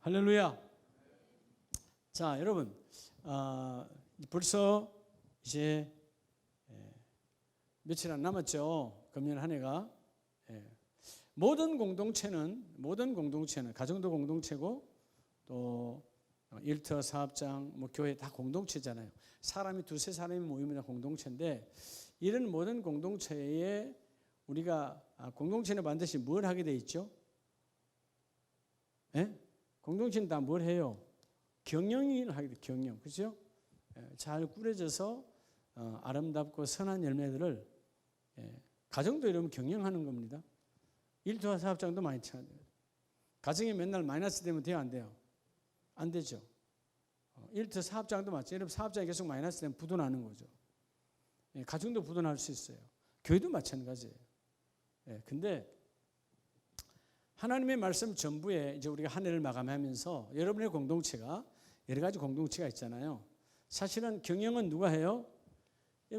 할렐루야. 자, 여러분, 벌써 이제 며칠 안 남았죠. 금년 한 해가. 모든 공동체는 가정도 공동체고 또 일터, 사업장, 교회 다 공동체잖아요. 사람이 두세 사람이 모이면 공동체인데 이런 모든 공동체에 우리가 공동체는 반드시 뭘 하게 돼 있죠? 공동체는 다 뭘 해요? 경영을 하게 돼. 경영, 그렇죠? 잘 꾸려져서 아름답고 선한 열매들을 가정도 이러면 경영하는 겁니다. 일터와 사업장도 많이 쳐야 돼요. 가정이 맨날 마이너스 되면 돼요, 안 돼요? 안 되죠. 일터 사업장도 맞죠. 여러분 사업장이 계속 마이너스 되면 부도나는 거죠. 가정도 부도날 수 있어요. 교회도 마찬가지예요. 근데 하나님의 말씀 전부에 이제 우리가 한 해를 마감하면서 여러분의 공동체가 여러 가지 공동체가 있잖아요. 사실은 경영은 누가 해요?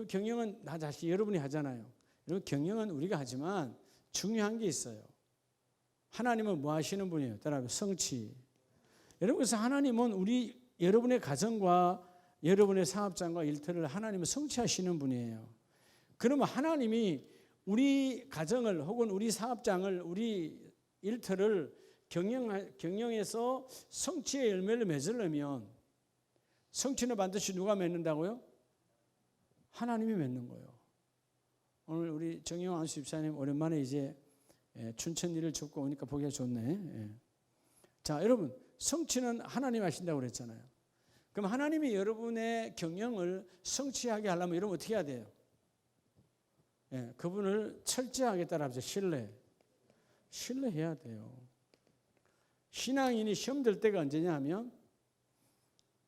경영은 다시 여러분이 하잖아요. 여러분 경영은 우리가 하지만 중요한 게 있어요. 하나님은 뭐 하시는 분이에요? 따라하면 성취. 여러분 그래서 하나님은 여러분의 가정과 여러분의 사업장과 일터를 하나님은 성취하시는 분이에요. 그러면 하나님이 우리 가정을 혹은 우리 사업장을 우리 일터를 경영해서 성취의 열매를 맺으려면 성취는 반드시 누가 맺는다고요? 하나님이 맺는 거예요. 오늘 우리 정영 안수 집사님 오랜만에 이제 춘천일을 접고 오니까 보기가 좋네. 자, 여러분 성취는 하나님 하신다고 그랬잖아요. 그럼 하나님이 여러분의 경영을 성취하게 하려면 여러분 어떻게 해야 돼요? 그분을 철저하게 따라하죠. 신뢰해야 돼요. 신앙인이 시험 들 때가 언제냐 하면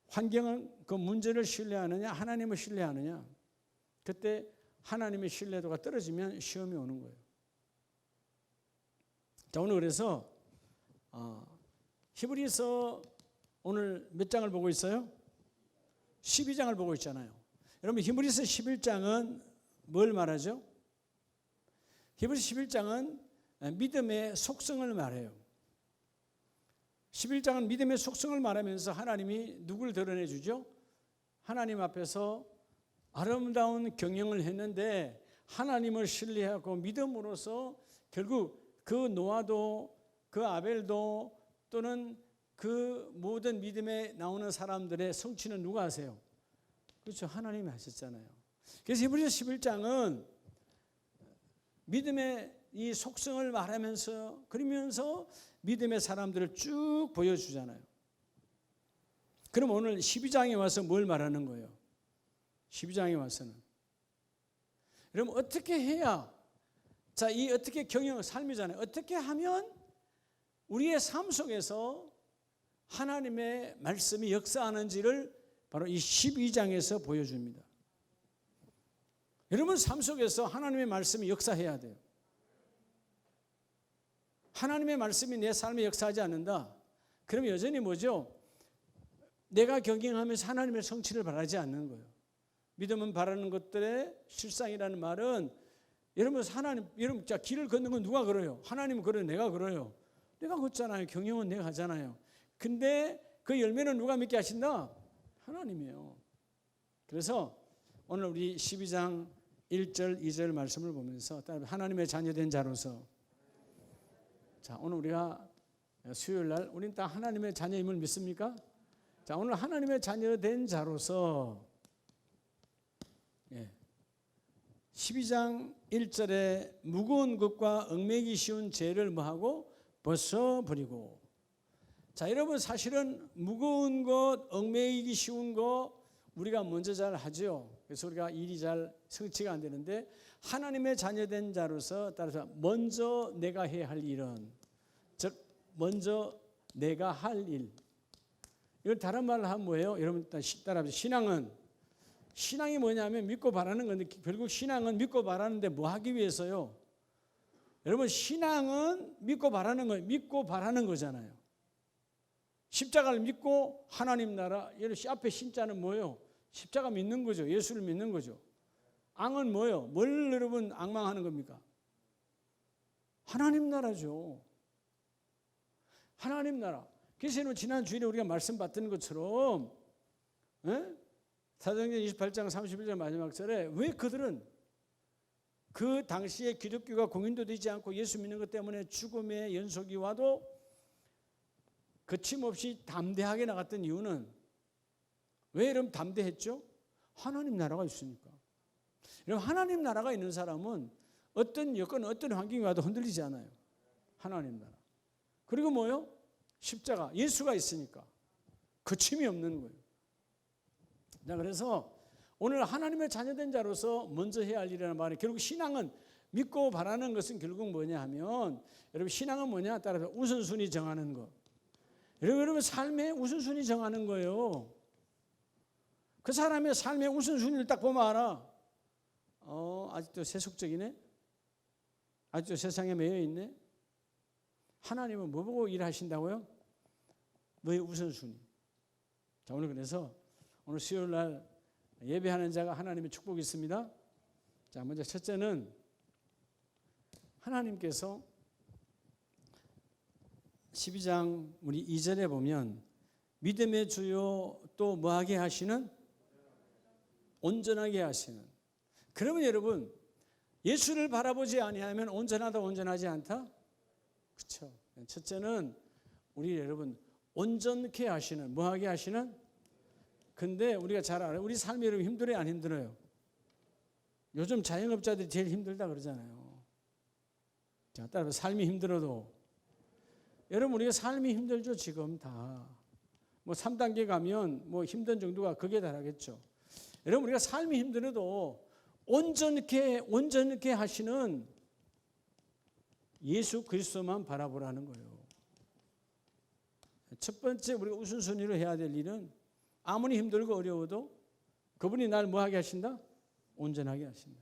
환경은 그 문제를 신뢰하느냐 하나님을 신뢰하느냐 그때 하나님의 신뢰도가 떨어지면 시험이 오는 거예요. 자, 오늘 그래서 히브리서 오늘 몇 장을 보고 있어요? 12장을 보고 있잖아요. 여러분 히브리서 11장은 뭘 말하죠? 히브리서 11장은 믿음의 속성을 말해요. 11장은 믿음의 속성을 말하면서 하나님이 누구를 드러내 주죠? 하나님 앞에서 아름다운 경영을 했는데 하나님을 신뢰하고 믿음으로써 결국 그 노아도 그 아벨도 또는 그 모든 믿음에 나오는 사람들의 성취는 누가 하세요? 그렇죠. 하나님이 하셨잖아요. 그래서 히브리서 11장은 믿음의 이 속성을 말하면서 그러면서 믿음의 사람들을 쭉 보여주잖아요. 그럼 오늘 12장에 와서 뭘 말하는 거예요? 12장에 와서는 여러분 어떻게 해야 자, 이 어떻게 경영 삶이잖아요. 어떻게 하면 우리의 삶 속에서 하나님의 말씀이 역사하는지를 바로 이 12장에서 보여줍니다. 여러분 삶 속에서 하나님의 말씀이 역사해야 돼요. 하나님의 말씀이 내 삶에 역사하지 않는다. 그러면 여전히 뭐죠? 내가 경영하면서 하나님의 성취를 바라지 않는 거예요. 믿음은 바라는 것들의 실상이라는 말은 여러분 자 길을 걷는 건 누가 걸어요? 하나님은 걸어요. 내가 걸어요. 내가 걷잖아요. 경영은 내가 하잖아요. 근데 그 열매는 누가 맺게 하신다? 하나님이에요. 그래서 오늘 우리 12장 1절 2절 말씀을 보면서 하나님의 자녀된 자로서 자, 오늘 우리가 수요일 날 우리는 다 하나님의 자녀임을 믿습니까? 자, 오늘 하나님의 자녀된 자로서 12장 1절에 무거운 것과 얽매기 쉬운 죄를 뭐하고 벗어버리고 자, 여러분 사실은 무거운 것, 얽매이기 쉬운 거 우리가 먼저 잘 하죠. 그래서 우리가 일이 잘 성취가 안 되는데 하나님의 자녀된 자로서 따라서 먼저 내가 해야 할 일은 즉 먼저 내가 할 일. 이걸 다른 말로 하면 뭐예요? 여러분 따라합시다. 신앙이 뭐냐면 믿고 바라는 건데 결국 신앙은 믿고 바라는데 뭐 하기 위해서요? 여러분 신앙은 믿고 바라는 거예요. 믿고 바라는 거잖아요. 십자가를 믿고 하나님 나라, 앞에 신자는 뭐예요? 십자가 믿는 거죠. 예수를 믿는 거죠. 앙은 뭐예요? 뭘 여러분 앙망하는 겁니까? 하나님 나라죠. 하나님 나라. 그래서 지난 주일에 우리가 말씀 받던 것처럼 사도행전 28장 31절 마지막 절에 왜 그들은 그 당시에 기독교가 공인도 되지 않고 예수 믿는 것 때문에 죽음의 연속이 와도 거침없이 담대하게 나갔던 이유는 왜 이런 담대했죠? 하나님 나라가 있으니까. 여러분, 하나님 나라가 있는 사람은 어떤 여건, 어떤 환경이 와도 흔들리지 않아요. 하나님 나라. 그리고 뭐요? 십자가, 예수가 있으니까 거침이 없는 거예요. 자, 그래서 오늘 하나님의 자녀된 자로서 먼저 해야 할 일이라는 말이, 결국 신앙은 믿고 바라는 것은 결국 뭐냐 하면, 여러분 신앙은 뭐냐? 따라서 우선순위 정하는 거. 여러분 삶의 우선순위 정하는 거예요. 그 사람의 삶의 우선순위를 딱 보면 알아. 아직도 세속적이네? 아직도 세상에 매여 있네? 하나님은 뭐 보고 일하신다고요? 너의 우선순위. 자, 오늘 그래서 오늘 수요일 날 예배하는 자가 하나님의 축복이 있습니다. 자, 먼저 첫째는 하나님께서 12장 우리 2절에 보면 믿음의 주요 또 뭐하게 하시는? 온전하게 하시는. 그러면 여러분, 예수를 바라보지 아니하면 온전하다 온전하지 않다? 그렇죠. 첫째는 우리 여러분 온전케 하시는, 뭐하게 하시는? 근데 우리가 잘 알아요. 우리 삶이 여러분 힘들어요, 안 힘들어요? 요즘 자영업자들이 제일 힘들다 그러잖아요. 자, 따라서 삶이 힘들어도 여러분 우리가 삶이 힘들죠. 지금 다 뭐 3단계 가면 뭐 힘든 정도가 극에 달하겠죠. 여러분 우리가 삶이 힘들어도 온전케 하시는 예수 그리스도만 바라보라는 거예요. 첫 번째 우리가 우선순위로 해야 될 일은 아무리 힘들고 어려워도 그분이 날 뭐하게 하신다? 온전하게 하신다.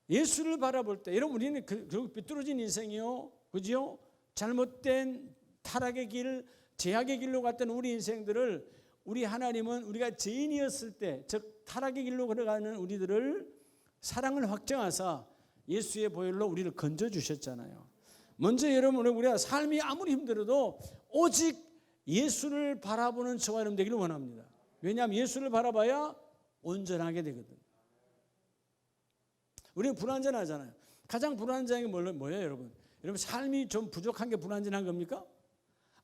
예수를 바라볼 때, 여러분 우리는 결국 삐뚤어진 인생이요, 그죠? 잘못된 타락의 길, 제약의 길로 갔던 우리 인생들을 우리 하나님은 우리가 죄인이었을 때, 즉 타락의 길로 걸어가는 우리들을 사랑을 확정하사 예수의 보혈로 우리를 건져주셨잖아요. 먼저 여러분 우리가 삶이 아무리 힘들어도 오직 예수를 바라보는 저와 여러분 되기를 원합니다. 왜냐하면 예수를 바라봐야 온전하게 되거든. 우리는 불완전하잖아요. 가장 불완전한 게 뭐예요, 여러분? 여러분 삶이 좀 부족한 게 불완전한 겁니까?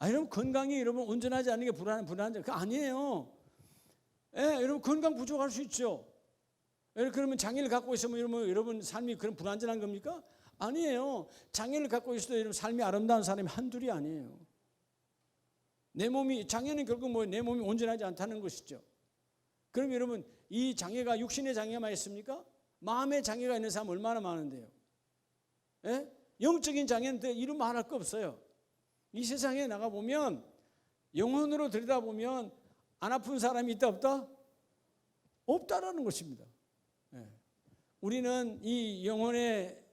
여러분 건강이 여러분 온전하지 않은 게 불완전? 그거 아니에요. 여러분 건강 부족할 수 있죠. 그러면 장애를 갖고 있으면 여러분 삶이 그런 불완전한 겁니까? 아니에요. 장애를 갖고 있어도 여러분 삶이 아름다운 사람이 한둘이 아니에요. 내 몸이, 장애는 결국 내 몸이 온전하지 않다는 것이죠. 그럼 여러분 이 장애가 육신의 장애만 있습니까? 마음의 장애가 있는 사람 얼마나 많은데요. 영적인 장애는 이루 말할 거 없어요. 이 세상에 나가보면 영혼으로 들여다보면 안 아픈 사람이 있다 없다? 없다라는 것입니다. 우리는 이 영혼의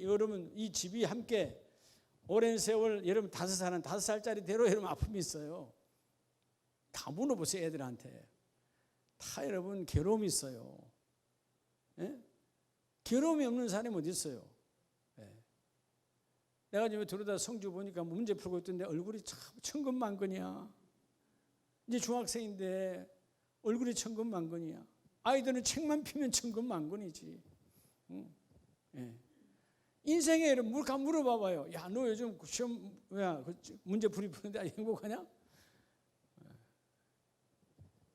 여러분 이 집이 함께 오랜 세월 여러분 5살짜리 대로 여러분 아픔이 있어요. 다 물어보세요, 애들한테. 다 여러분 괴로움이 있어요. 괴로움이 없는 사람이 어디 있어요? 내가 지금 들어다 성주 보니까 문제 풀고 있던데 얼굴이 참 천근만근이야. 이제 중학생인데 얼굴이 천근만근이야. 아이들은 책만 피면 천근만근이지. 인생에 물어봐봐요. 야, 너 요즘 시험 문제 풀이푸는데 행복하냐?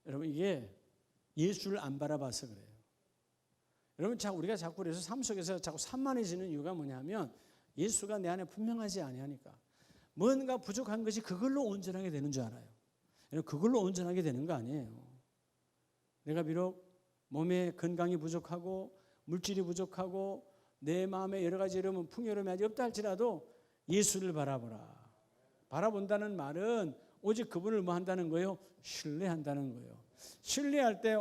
여러분 이게 예수를 안 바라봐서 그래요. 여러분 우리가 자꾸 그래서 삶 속에서 자꾸 산만해지는 이유가 뭐냐면 예수가 내 안에 분명하지 아니하니까 뭔가 부족한 것이 그걸로 온전하게 되는 줄 알아요. 여러분 그걸로 온전하게 되는 거 아니에요. 내가 비록 몸에 건강이 부족하고 물질이 부족하고 내 마음에 여러 가지 여러분 풍요로움이 아직 없다 할지라도 예수를 바라보라. 바라본다는 말은 오직 그분을 뭐 한다는 거예요? 신뢰한다는 거예요. 신뢰할 때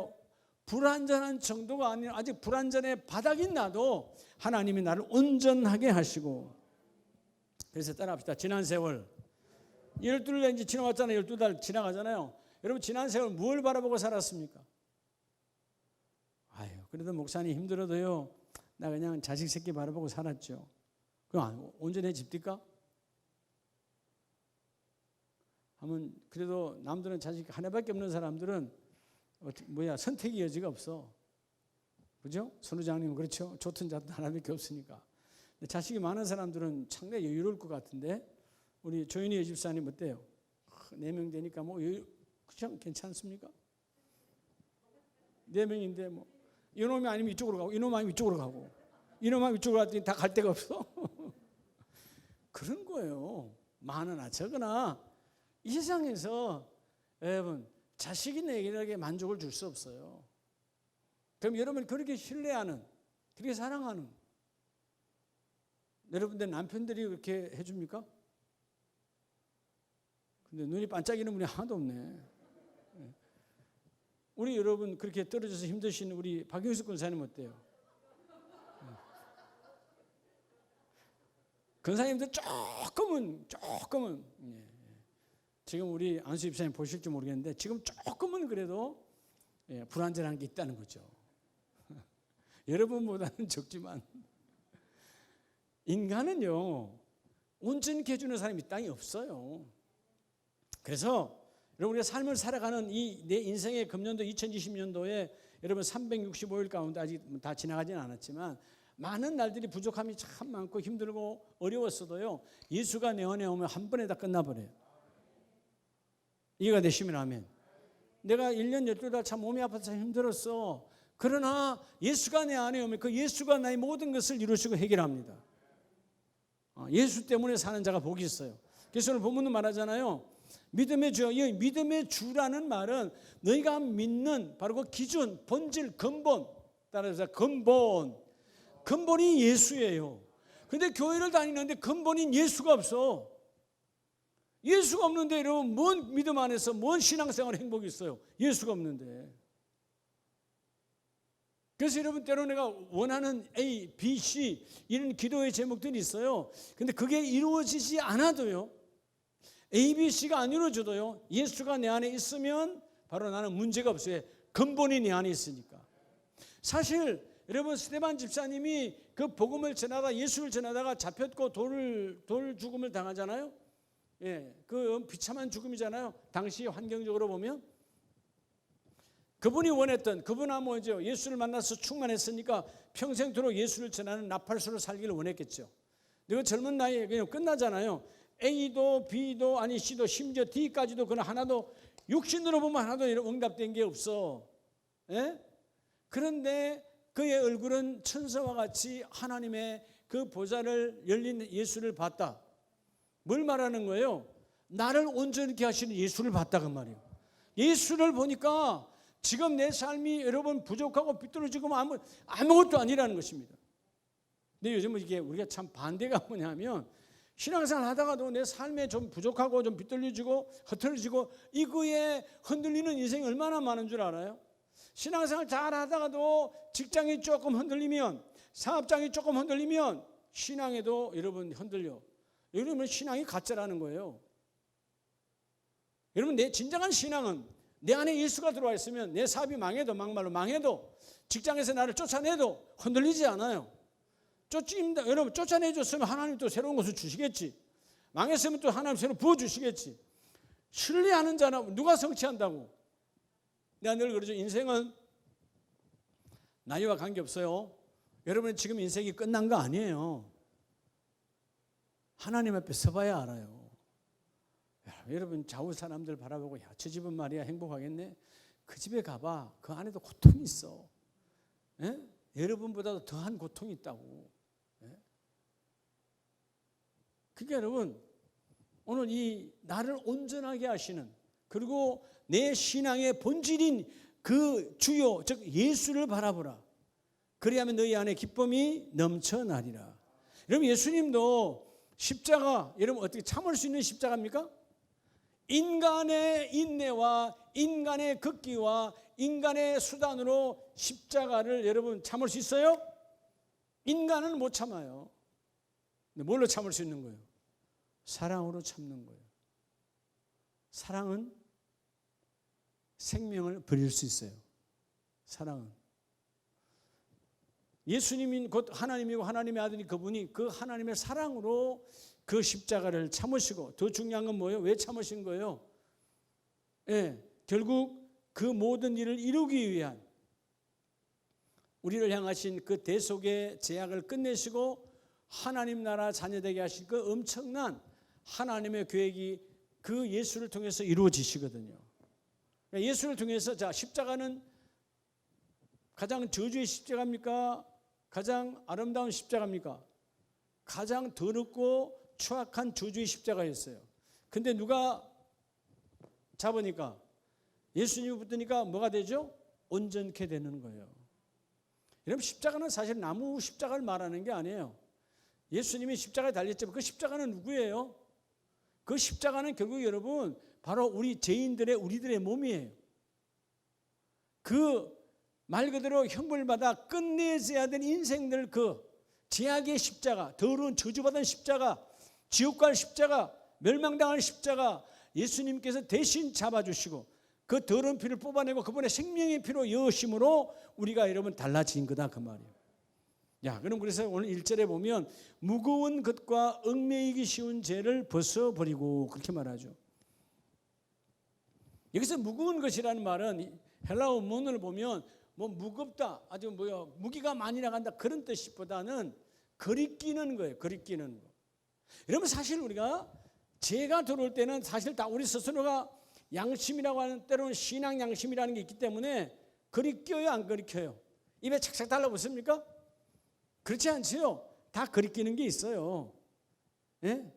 불완전한 정도가 아니라 아직 불완전의 바닥이 나도 하나님이 나를 온전하게 하시고. 그래서 따라합시다. 지난 세월 12달 이제 지나왔잖아요. 12달 지나가잖아요. 여러분 지난 세월 뭘 바라보고 살았습니까? 그래도 목사님 힘들어도요 나 그냥 자식 새끼 바라보고 살았죠. 그럼 온전해집니까? 하면 그래도 남들은 자식 하나밖에 없는 사람들은 선택의 여지가 없어. 그죠? 선우장님은 그렇죠. 좋든 자든 하나밖에 없으니까. 근데 자식이 많은 사람들은 상당히 여유로울 것 같은데 우리 조윤희 여집사님 어때요? 4명 되니까 뭐 그냥 괜찮습니까? 4명인데 뭐 이놈이 아니면 이쪽으로 가고 이놈 아니면 이쪽으로 가고 이놈 아니면 이쪽으로 갔더니 다 갈 데가 없어. 그런 거예요. 많으나 적으나 이 세상에서 여러분 자식이 내게 만족을 줄 수 없어요. 그럼 여러분 그렇게 신뢰하는, 그렇게 사랑하는 여러분들 남편들이 그렇게 해줍니까? 근데 눈이 반짝이는 분이 하나도 없네. 우리 여러분 그렇게 떨어져서 힘드신 우리 박용수 권사님 어때요? 권사님들 조금은 지금 우리 안수 집사님 보실지 모르겠는데 지금 조금은 그래도 불안전한 게 있다는 거죠. 여러분보다는 적지만 인간은요 온전히 해주는 사람이 이 땅에 없어요. 그래서 여러분 우리가 삶을 살아가는 이 내 인생의 금년도 2020년도에 여러분 365일 가운데 아직 다 지나가지는 않았지만 많은 날들이 부족함이 참 많고 힘들고 어려웠어도요 예수가 내 안에 오면 한 번에 다 끝나버려요. 이해가 되시면 아멘. 내가 1년 12달 참 몸이 아파서 참 힘들었어. 그러나 예수가 내 안에 오면 그 예수가 나의 모든 것을 이루시고 해결합니다. 예수 때문에 사는 자가 복이 있어요. 그래서 오늘 본문도 말하잖아요. 믿음의 주, 이 믿음의 주라는 말은 너희가 믿는 바로 그 기준, 본질, 근본, 따라서 근본이 예수예요. 그런데 교회를 다니는데 근본인 예수가 없어. 예수가 없는데 여러분 뭔 믿음 안에서 뭔 신앙생활 행복이 있어요? 예수가 없는데. 그래서 여러분 때로 내가 원하는 A, B, C 이런 기도의 제목들이 있어요. 근데 그게 이루어지지 않아도요. A, B, C가 안 이루어져도요. 예수가 내 안에 있으면 바로 나는 문제가 없어요. 근본이 내 안에 있으니까. 사실 여러분 스데반 집사님이 그 복음을 전하다 예수를 전하다가 잡혔고 돌 죽음을 당하잖아요. 예, 그 비참한 죽음이잖아요. 당시 환경적으로 보면 그분이 원했던 그분아 뭐죠? 예수를 만나서 충만했으니까 평생토록 예수를 전하는 나팔수로 살기를 원했겠죠. 내가 젊은 나이에 그냥 끝나잖아요. A도 B도 아니 C도 심지어 D까지도 그는 하나도 육신으로 보면 하나도 응답된 게 없어. 예? 그런데 그의 얼굴은 천사와 같이 하나님의 그 보좌를 열린 예수를 봤다. 뭘 말하는 거예요? 나를 온전케 하시는 예수를 봤다 그 말이에요. 예수를 보니까 지금 내 삶이 여러분 부족하고 비뚤어지고 아무것도 아니라는 것입니다. 근데 요즘은 이게 우리가 참 반대가 뭐냐면 신앙생활 하다가도 내 삶에 좀 부족하고 좀 비뚤어지고 흐트러지고 이거에 흔들리는 인생이 얼마나 많은 줄 알아요? 신앙생활 잘 하다가도 직장이 조금 흔들리면 사업장이 조금 흔들리면 신앙에도 여러분 흔들려. 여러분 신앙이 가짜라는 거예요. 여러분 내 진정한 신앙은 내 안에 예수가 들어와 있으면 내 사업이 망해도 막말로 망해도 직장에서 나를 쫓아내도 흔들리지 않아요. 여러분 쫓아내줬으면 하나님 또 새로운 것을 주시겠지. 망했으면 또 하나님 새로 부어주시겠지. 신뢰하는 자는 누가 성취한다고. 내가 늘 그러죠. 인생은 나이와 관계없어요. 여러분 지금 인생이 끝난 거 아니에요. 하나님 앞에 서봐야 알아요. 여러분 좌우 사람들 바라보고 야, 저 집은 말이야 행복하겠네. 그 집에 가봐. 그 안에도 고통이 있어. 예? 여러분보다도 더한 고통이 있다고. 예? 그러니까 여러분 오늘 이 나를 온전하게 하시는 그리고 내 신앙의 본질인 그 주요 즉 예수를 바라보라. 그리하면 너희 안에 기쁨이 넘쳐나리라. 여러분 예수님도 십자가 여러분 어떻게 참을 수 있는 십자가입니까? 인간의 인내와 인간의 극기와 인간의 수단으로 십자가를 여러분 참을 수 있어요? 인간은 못 참아요. 근데 뭘로 참을 수 있는 거예요? 사랑으로 참는 거예요. 사랑은 생명을 버릴 수 있어요. 사랑은. 예수님이 곧 하나님이고 하나님의 아들이 그분이 그 하나님의 사랑으로 그 십자가를 참으시고 더 중요한 건 뭐예요? 왜 참으신 거예요? 결국 그 모든 일을 이루기 위한 우리를 향하신 그 대속의 제약을 끝내시고 하나님 나라 자녀되게 하신 그 엄청난 하나님의 계획이 그 예수를 통해서 이루어지시거든요. 예수를 통해서 자, 십자가는 가장 저주의 십자가입니까? 가장 아름다운 십자가입니까? 가장 더럽고 추악한 저주의 십자가였어요. 근데 누가 잡으니까 예수님이 붙으니까 뭐가 되죠? 온전케 되는 거예요. 여러분, 십자가는 사실 나무 십자가를 말하는 게 아니에요. 예수님이 십자가에 달렸지만 그 십자가는 누구예요? 그 십자가는 결국 여러분 바로 우리 죄인들의 우리들의 몸이에요. 그 말 그대로 형벌받아 끝내줘야 될 인생들 그 제약의 십자가, 더러운 저주받은 십자가, 지옥 갈 십자가, 멸망당할 십자가 예수님께서 대신 잡아주시고 그 더러운 피를 뽑아내고 그분의 생명의 피로 여심으로 우리가 여러분 달라진 거다 그 말이에요. 야, 그럼 그래서 오늘 1절에 보면 무거운 것과 얽매이기 쉬운 죄를 벗어버리고 그렇게 말하죠. 여기서 무거운 것이라는 말은 헬라어 문을 보면 뭐 무겁다, 아주 무기가 많이 나간다 그런 뜻보다는 거리끼는 거예요. 거리끼는 거. 여러분, 사실 우리가 죄가 들어올 때는 사실 다 우리 스스로가 양심이라고 하는 때로는 신앙 양심이라는 게 있기 때문에 거리껴요, 안 거리껴요? 입에 착착 달라붙습니까? 그렇지 않지요. 다 거리끼는 게 있어요. 예?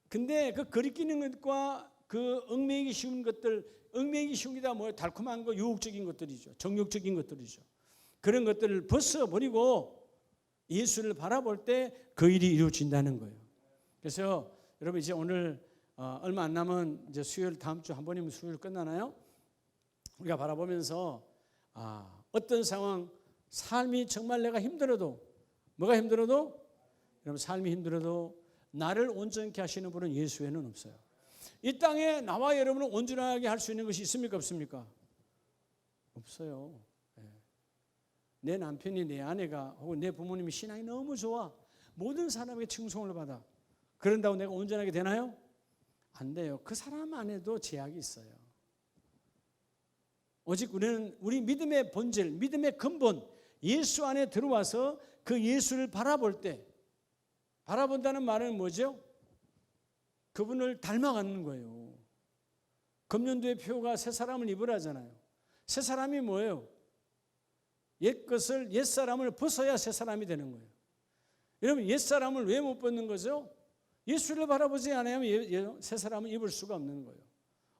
근데 그 거리끼는 것과 그 얽매이기 쉬운 것들, 얽매이기 쉬운 게 다 뭐예요? 달콤한 거, 유혹적인 것들이죠. 정욕적인 것들이죠. 그런 것들을 벗어버리고 예수를 바라볼 때 그 일이 이루어진다는 거예요. 그래서 여러분 이제 오늘 얼마 안 남은 이제 수요일 다음 주 한 번이면 수요일 끝나나요? 우리가 바라보면서 어떤 상황, 삶이 정말 내가 힘들어도 뭐가 힘들어도 여러분 삶이 힘들어도 나를 온전케 하시는 분은 예수 외에는 없어요. 이 땅에 나와 여러분을 온전하게 할 수 있는 것이 있습니까? 없습니까? 없어요. 내 남편이 내 아내가 혹은 내 부모님이 신앙이 너무 좋아 모든 사람에게 칭송을 받아 그런다고 내가 온전하게 되나요? 안 돼요. 그 사람 안에도 제약이 있어요. 오직 우리는 우리 믿음의 본질, 믿음의 근본 예수 안에 들어와서 그 예수를 바라볼 때 바라본다는 말은 뭐죠? 그분을 닮아가는 거예요. 금년도의 표가 새 사람을 입으라잖아요. 새 사람이 뭐예요? 옛 사람을 벗어야 새 사람이 되는 거예요. 여러분, 옛 사람을 왜 못 벗는 거죠? 예수를 바라보지 않으면 새 사람을 입을 수가 없는 거예요.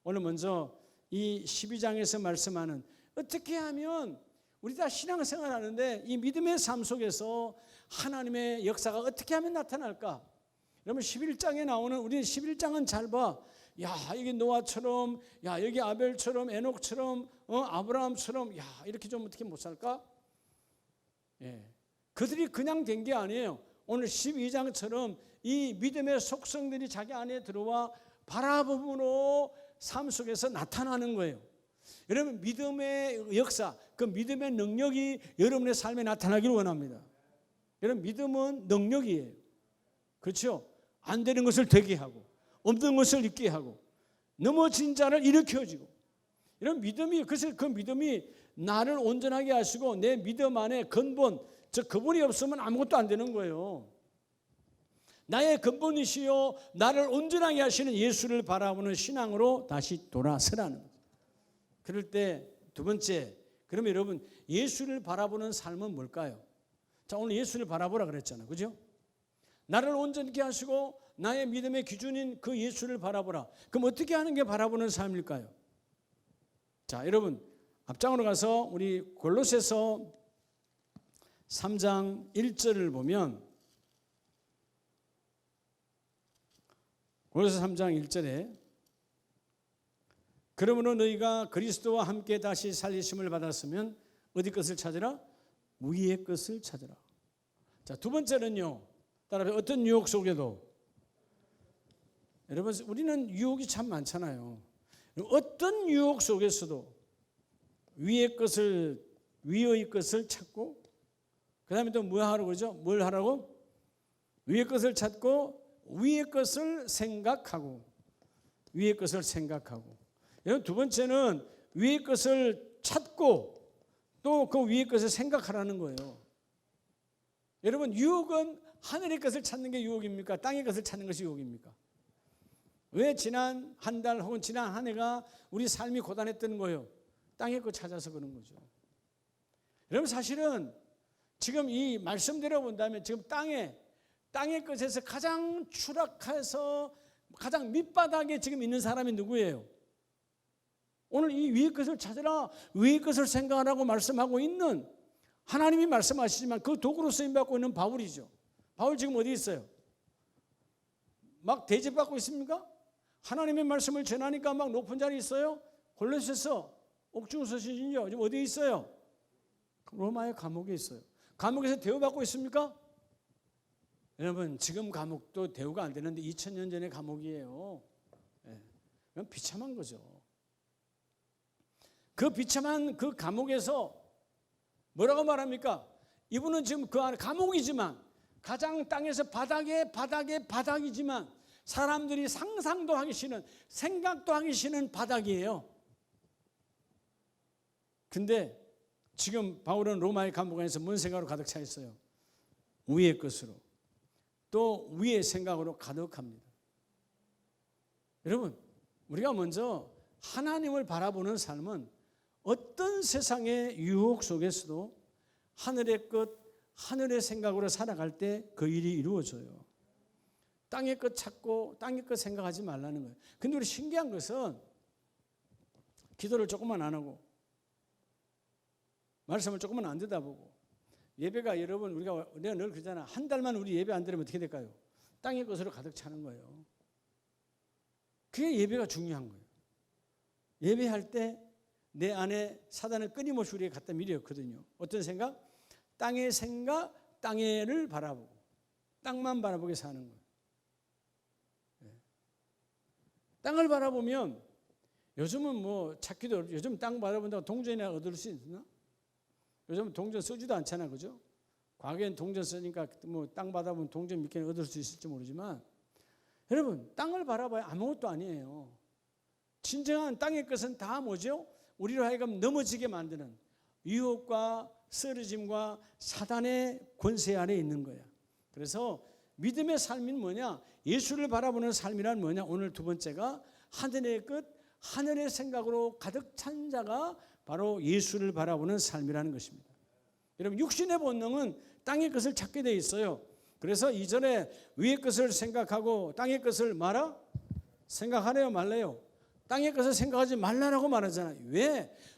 오늘 먼저 이 12장에서 말씀하는 어떻게 하면 우리 다 신앙생활 하는데 이 믿음의 삶 속에서 하나님의 역사가 어떻게 하면 나타날까? 여러분 11장에 나오는 우리는 11장은 잘 봐. 야, 여기 노아처럼, 야, 여기 아벨처럼, 에녹처럼, 아브라함처럼, 야, 이렇게 좀 어떻게 못 살까? 예. 그들이 그냥 된 게 아니에요. 오늘 12장처럼 이 믿음의 속성들이 자기 안에 들어와 바라봄으로 삶 속에서 나타나는 거예요. 여러분 믿음의 역사, 그 믿음의 능력이 여러분의 삶에 나타나기를 원합니다. 여러분 믿음은 능력이에요. 그렇죠? 안 되는 것을 되게 하고 없는 것을 있게 하고 넘어진 자를 일으켜주고 이런 믿음이 그래서 그 믿음이 나를 온전하게 하시고 내 믿음 안에 근본 즉 그분이 없으면 아무것도 안 되는 거예요. 나의 근본이시요 나를 온전하게 하시는 예수를 바라보는 신앙으로 다시 돌아서라는 거죠. 그럴 때 두 번째, 그러면 여러분 예수를 바라보는 삶은 뭘까요? 자, 오늘 예수를 바라보라 그랬잖아요. 그죠? 나를 온전케 하시고 나의 믿음의 기준인 그 예수를 바라보라. 그럼 어떻게 하는 게 바라보는 삶일까요? 자, 여러분 앞장으로 가서 우리 골로새서 3장 1절을 보면 골로새 3장 1절에 그러므로 너희가 그리스도와 함께 다시 살리심을 받았으면 어디 것을 찾으라? 위의 것을 찾으라. 자, 두 번째는요. 따라서 어떤 유혹 속에도 여러분 우리는 유혹이 참 많잖아요. 어떤 유혹 속에서도 위의 것을 찾고 그 다음에 또 뭐 하라고 그러죠? 뭘 하라고? 위의 것을 찾고 위의 것을 생각하고 위의 것을 생각하고 여러분, 두 번째는 위의 것을 찾고 또 그 위의 것을 생각하라는 거예요. 여러분, 유혹은 하늘의 것을 찾는 게 유혹입니까? 땅의 것을 찾는 것이 유혹입니까? 왜 지난 한 달 혹은 지난 한 해가 우리 삶이 고단했던 거예요? 땅의 것 찾아서 그런 거죠. 여러분, 사실은 지금 이 말씀대로 본다면 지금 땅의 것에서 가장 추락해서 가장 밑바닥에 지금 있는 사람이 누구예요? 오늘 이 위의 것을 찾으라, 위의 것을 생각하라고 말씀하고 있는, 하나님이 말씀하시지만 그 도구로 쓰임받고 있는 바울이죠. 바울 지금 어디 있어요? 막 대접받고 있습니까? 하나님의 말씀을 전하니까 막 높은 자리에 있어요? 골로새서 옥중 서신이죠. 지금 어디에 있어요? 로마의 감옥에 있어요. 감옥에서 대우받고 있습니까? 여러분, 지금 감옥도 대우가 안 되는데 2000년 전의 감옥이에요. 그건 비참한 거죠. 그 비참한 그 감옥에서 뭐라고 말합니까? 이분은 지금 그 안에 감옥이지만, 가장 땅에서 바닥이지만 사람들이 상상도 하기 싫은, 생각도 하기 싫은 바닥이에요. 근데 지금 바울은 로마의 감옥 안에서 뭔 생각으로 가득 차 있어요? 위의 것으로, 또 위의 생각으로 가득합니다. 여러분, 우리가 먼저 하나님을 바라보는 삶은 어떤 세상의 유혹 속에서도 하늘의 것, 하늘의 생각으로 살아갈 때 그 일이 이루어져요. 땅의 것 찾고 땅의 것 생각하지 말라는 거예요. 근데 우리 신기한 것은 기도를 조금만 안 하고 말씀을 조금만 안 듣다보고 예배가, 여러분, 내가 늘 그러잖아. 한 달만 우리 예배 안 드리면 어떻게 될까요? 땅의 것으로 가득 차는 거예요. 그게 예배가 중요한 거예요. 예배할 때 내 안에 사단은 끊임없이 우리에게 갖다 밀었거든요. 어떤 생각? 땅의 생각, 땅에를 바라보고 땅만 바라보게 사는 거예요. 땅을 바라보면 요즘은 뭐 찾기도 어렵죠. 요즘 땅 바라본다고 동전이나 얻을 수 있나? 요즘은 동전 쓰지도 않잖아, 그죠? 과거엔 동전 쓰니까 뭐 땅 바라보면 동전 몇 개는 얻을 수 있을지 모르지만, 여러분, 땅을 바라봐야 아무것도 아니에요. 진정한 땅의 것은 다 뭐죠? 우리로 하여금 넘어지게 만드는 유혹과 쓰러짐과 사단의 권세 아래 있는 거야. 그래서 믿음의 삶은 뭐냐? 예수를 바라보는 삶이란 뭐냐? 오늘 두 번째가 하늘의 끝, 하늘의 생각으로 가득 찬 자가 바로 예수를 바라보는 삶이라는 것입니다. 여러분, 육신의 본능은 땅의 것을 찾게 돼 있어요. 그래서 이전에 위의 것을 생각하고 땅의 것을 말아? 생각하래요, 말래요? 땅의 것을 생각하지 말라라고 말하잖아요.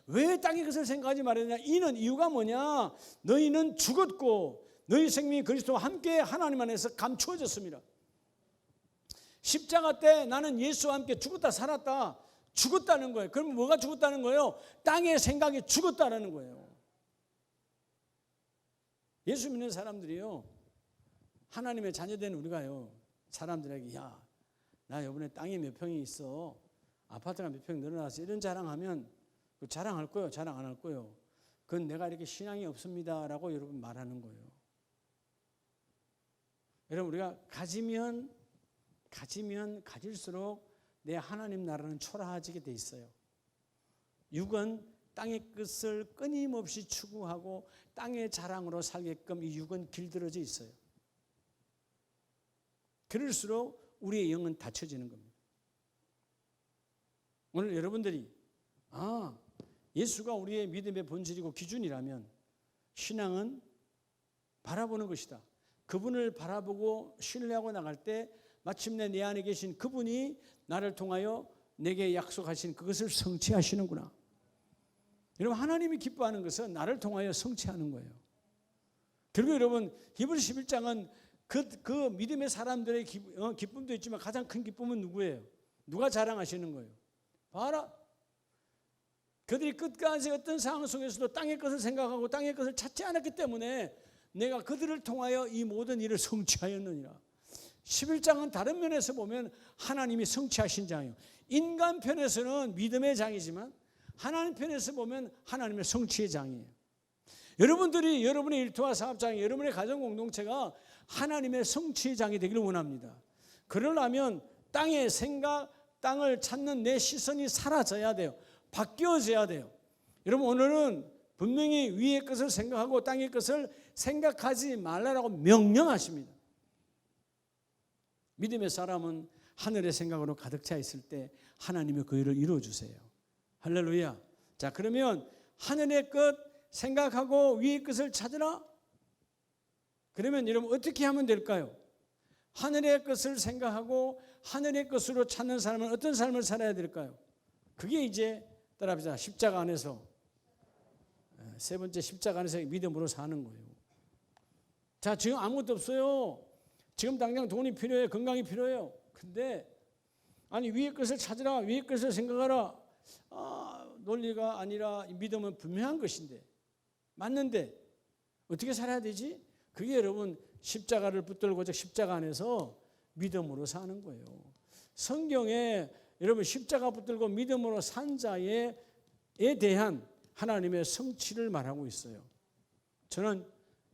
왜 땅의 것을 생각하지 말았냐? 이유가 뭐냐? 너희는 죽었고 너희 생명이 그리스도와 함께 하나님 안에서 감추어졌습니다. 십자가 때 나는 예수와 함께 죽었다 살았다. 죽었다는 거예요. 그럼 뭐가 죽었다는 거예요? 땅의 생각이 죽었다는 거예요. 예수 믿는 사람들이요, 하나님의 자녀된 우리가요, 사람들에게 야, 나 이번에 땅에 몇 평이 있어, 아파트가 몇 평 늘어나서 이런 자랑하면 자랑할 거예요, 자랑 안 할 거예요? 그건 내가 이렇게 신앙이 없습니다라고 여러분 말하는 거예요. 여러분, 우리가 가지면 가질수록 내 하나님 나라는 초라해지게 돼 있어요. 육은 땅의 것을 끊임없이 추구하고 땅의 자랑으로 살게끔 이 육은 길들여져 있어요. 그럴수록 우리의 영은 닫혀지는 겁니다. 오늘 여러분들이 예수가 우리의 믿음의 본질이고 기준이라면 신앙은 바라보는 것이다. 그분을 바라보고 신뢰하고 나갈 때 마침내 내 안에 계신 그분이 나를 통하여 내게 약속하신 그것을 성취하시는구나. 여러분, 하나님이 기뻐하는 것은 나를 통하여 성취하는 거예요. 결국 여러분, 히브리서 11장은 그 믿음의 사람들의 기쁨도 있지만 가장 큰 기쁨은 누구예요? 누가 자랑하시는 거예요? 봐라, 그들이 끝까지 어떤 상황 속에서도 땅의 것을 생각하고 땅의 것을 찾지 않았기 때문에 내가 그들을 통하여 이 모든 일을 성취하였느니라. 11장은 다른 면에서 보면 하나님이 성취하신 장이에요. 인간 편에서는 믿음의 장이지만 하나님 편에서 보면 하나님의 성취의 장이에요. 여러분들이 여러분의 일터와 사업장이, 여러분의 가정 공동체가 하나님의 성취의 장이 되기를 원합니다. 그러려면 땅의 생각, 땅을 찾는 내 시선이 사라져야 돼요. 바뀌어져야 돼요. 여러분 오늘은 분명히 위의 것을 생각하고 땅의 것을 생각하지 말라라고 명령하십니다. 믿음의 사람은 하늘의 생각으로 가득 차 있을 때 하나님의 그 일을 이루어주세요. 할렐루야. 자, 그러면 하늘의 것 생각하고 위의 것을 찾으라. 그러면 여러분 어떻게 하면 될까요? 하늘의 것을 생각하고 하늘의 것으로 찾는 사람은 어떤 삶을 살아야 될까요? 그게 이제 따라합시다. 십자가 안에서 세 번째 십자가 안에서 믿음으로 사는 거예요. 자, 지금 아무것도 없어요. 지금 당장 돈이 필요해요. 건강이 필요해요. 근데 아니 위의 것을 찾으라. 위의 것을 생각하라. 논리가 아니라 믿음은 분명한 것인데 맞는데 어떻게 살아야 되지? 그게 여러분 십자가를 붙들고 십자가 안에서 믿음으로 사는 거예요. 성경에 여러분 십자가 붙들고 믿음으로 산 자에 대한 하나님의 성취를 말하고 있어요. 저는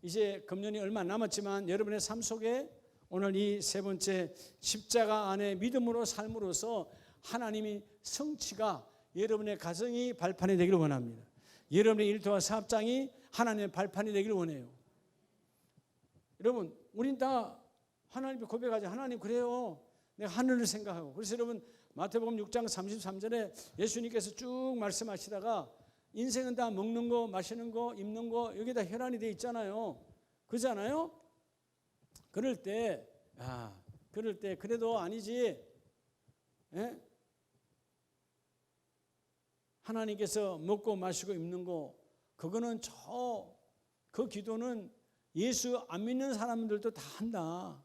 이제 금년이 얼마 남았지만 여러분의 삶 속에 오늘 이 세 번째 십자가 안에 믿음으로 삶으로써 하나님이 성취가 여러분의 가정이 발판이 되기를 원합니다. 여러분의 일터와 사업장이 하나님의 발판이 되기를 원해요. 여러분 우린 다 하나님께 고백하자. 하나님 그래요. 내가 하늘을 생각하고. 그래서 여러분 마태복음 6장 33절에 예수님께서 쭉 말씀하시다가 인생은 다 먹는 거, 마시는 거, 입는 거 여기 다 혈안이 돼 있잖아요. 그렇잖아요? 그럴 때 그래도 아니지. 예? 하나님께서 먹고 마시고 입는 거 그거는 그 기도는 예수 안 믿는 사람들도 다 한다.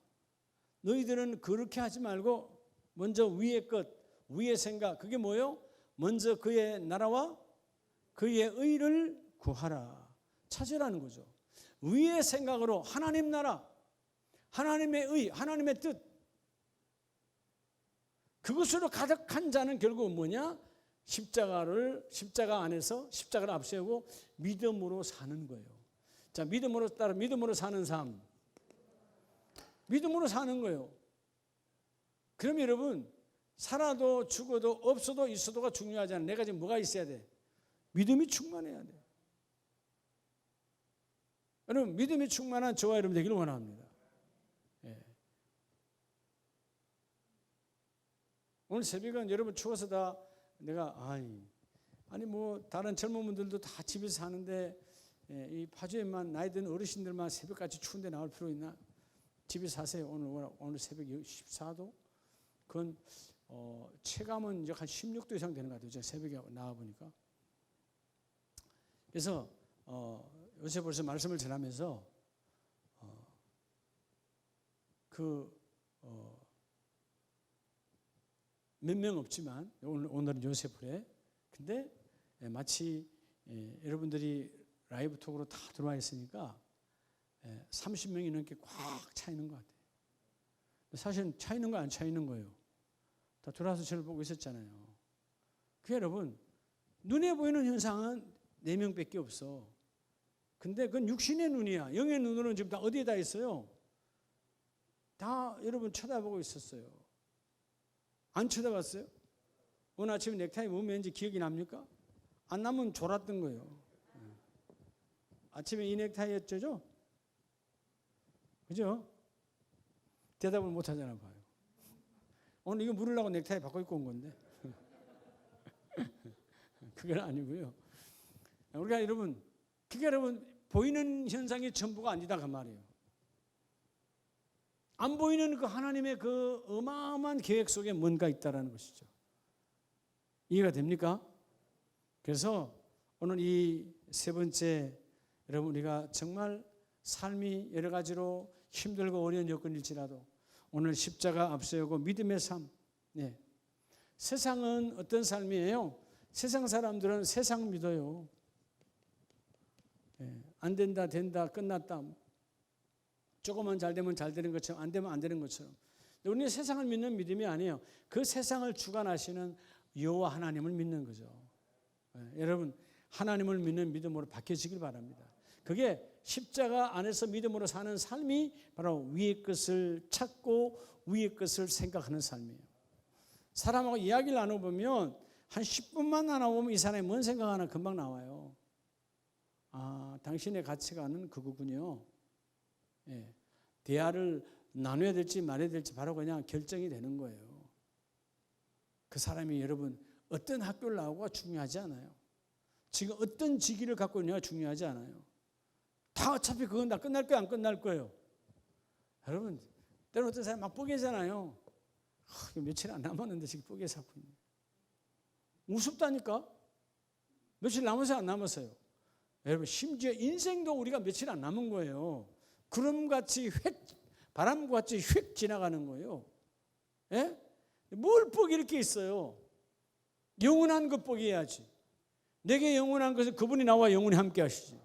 너희들은 그렇게 하지 말고 먼저 위의 것, 위의 생각 그게 뭐예요? 먼저 그의 나라와 그의 의를 구하라. 찾으라는 거죠. 위의 생각으로 하나님 나라, 하나님의 의, 하나님의 뜻 그것으로 가득한 자는 결국 뭐냐? 십자가 안에서 십자가를 앞세우고 믿음으로 사는 거예요. 자, 믿음으로 사는 삶. 믿음으로 사는 거예요. 그럼 여러분 살아도 죽어도 없어도 있어도가 중요하지 않아요. 내가 지금 뭐가 있어야 돼? 믿음이 충만해야 돼. 여러분 믿음이 충만한 저와 여러분 되기를 원합니다. 예. 오늘 새벽은 여러분 추워서 다 내가 아니 뭐 다른 젊은 분들도 다 집에서 사는데 이 파주에만 나이 든 어르신들만 새벽까지 추운데 나올 필요 있나? 집에 사세요. 오늘 새벽 14도. 그건 체감은 이제 한 16도 이상 되는 것 같아요. 제가 새벽에 나와 보니까. 그래서 요새 벌써 말씀을 전하면서 몇 명 없지만 오늘은 요셉프레. 근데 마치 여러분들이 라이브 톡으로 다 들어와 있으니까 30명이 넘게 꽉 차 있는 것 같아요. 사실은 차 있는 거 안 차 있는 거예요. 다 돌아서 저를 보고 있었잖아요. 그 여러분 눈에 보이는 현상은 4명밖에 없어. 근데 그건 육신의 눈이야. 영의 눈으로는 지금 다 어디에 다 있어요? 다 여러분 쳐다보고 있었어요. 안 쳐다봤어요? 오늘 아침에 넥타이 뭐 맨지 기억이 납니까? 안 나면 졸았던 거예요. 아침에 이 넥타이였죠? 그죠? 대답을 못 하잖아 봐요. 오늘 이거 물으려고 넥타이 바꿔 입고 온 건데. 그건 아니고요. 우리가 여러분, 그게 여러분 보이는 현상이 전부가 아니다 그 말이에요. 안 보이는 그 하나님의 그 어마어마한 계획 속에 뭔가 있다라는 것이죠. 이해가 됩니까? 그래서 오늘 이 세 번째 여러분 우리가 정말 삶이 여러 가지로 힘들고 어려운 여건일지라도 오늘 십자가 앞세우고 믿음의 삶. 네. 세상은 어떤 삶이에요? 세상 사람들은 세상 믿어요. 네. 안 된다, 된다, 끝났다. 조금만 잘 되면 잘 되는 것처럼 안 되면 안 되는 것처럼. 우리는 세상을 믿는 믿음이 아니에요. 그 세상을 주관하시는 여호와 하나님을 믿는 거죠. 네. 여러분 하나님을 믿는 믿음으로 바뀌어지길 바랍니다. 그게 십자가 안에서 믿음으로 사는 삶이 바로 위의 것을 찾고 위의 것을 생각하는 삶이에요. 사람하고 이야기를 나눠보면 한 10분만 나눠보면 이 사람이 뭔 생각하나 금방 나와요. 아, 당신의 가치관은 그거군요. 예, 대화를 나눠야 될지 말아야 될지 바로 그냥 결정이 되는 거예요. 그 사람이 여러분 어떤 학교를 나오고가 중요하지 않아요. 지금 어떤 직위를 갖고 있느냐가 중요하지 않아요. 다 어차피 그건 다 끝날 거예요, 안 끝날 거예요. 여러분 때로 어떤 사람이 막 뽀개잖아요. 며칠 안 남았는데 지금 뽀개 사고 있네. 우습다니까. 며칠 남았어요, 안 남았어요? 여러분 심지어 인생도 우리가 며칠 안 남은 거예요. 구름같이 바람같이 휙 지나가는 거예요. 예? 뭘 뻑이 이렇게 있어요? 영원한 것 뻑이 해야지. 내게 영원한 것은 그분이 나와 영원히 함께 하시지.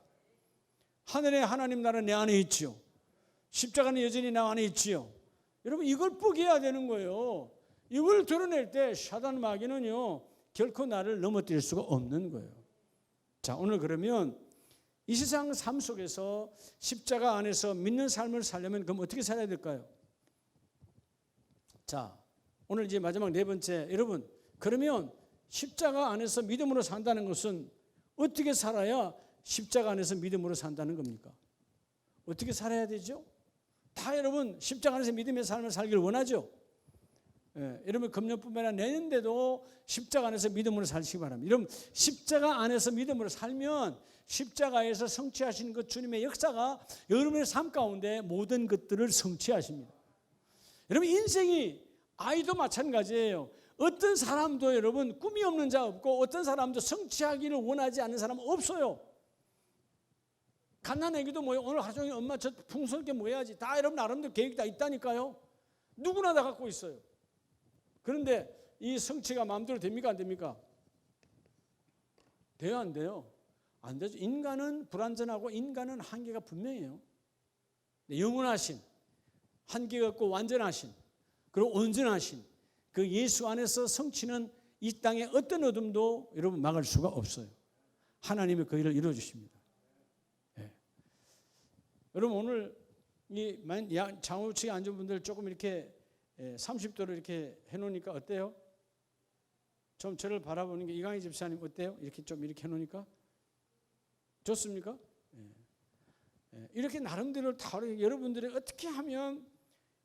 하늘의 하나님 나라 내 안에 있지요. 십자가는 여전히 나 안에 있지요. 여러분 이걸 뻑이 해야 되는 거예요. 이걸 드러낼 때 사단 마귀는요 결코 나를 넘어뜨릴 수가 없는 거예요. 자, 오늘 그러면 이 세상 삶 속에서 십자가 안에서 믿는 삶을 살려면 그럼 어떻게 살아야 될까요? 자, 오늘 이제 마지막 네 번째, 여러분 그러면 십자가 안에서 믿음으로 산다는 것은 어떻게 살아야 십자가 안에서 믿음으로 산다는 겁니까? 어떻게 살아야 되죠? 다 여러분 십자가 안에서 믿음의 삶을 살기를 원하죠? 예, 여러분 금년뿐만 아니라 내년에도 십자가 안에서 믿음으로 살시기 바랍니다. 여러분 십자가 안에서 믿음으로 살면 십자가에서 성취하신 그 주님의 역사가 여러분의 삶 가운데 모든 것들을 성취하십니다. 여러분 인생이 아이도 마찬가지예요. 어떤 사람도 여러분 꿈이 없는 자 없고 어떤 사람도 성취하기를 원하지 않는 사람은 없어요. 갓난 애기도 뭐예요? 오늘 하루 종일 엄마 저 풍성하게 뭐 해야지. 다 여러분 나름대로 계획이 다 있다니까요. 누구나 다 갖고 있어요. 그런데 이 성취가 마음대로 됩니까? 안 됩니까? 돼요? 안 돼요? 안 되죠. 인간은 불완전하고 인간은 한계가 분명해요. 영원하신, 한계가 없고 완전하신, 그리고 온전하신 그 예수 안에서 성취는 이 땅의 어떤 어둠도 여러분 막을 수가 없어요. 하나님이 그 일을 이루어주십니다. 네. 여러분 오늘 이 좌우측에 앉은 분들 조금 이렇게 30도로 이렇게 해놓으니까 어때요? 좀 저를 바라보는 게 이강희 집사님 어때요? 이렇게 좀 이렇게 해놓으니까 좋습니까? 이렇게 나름대로 다 여러분들이 어떻게 하면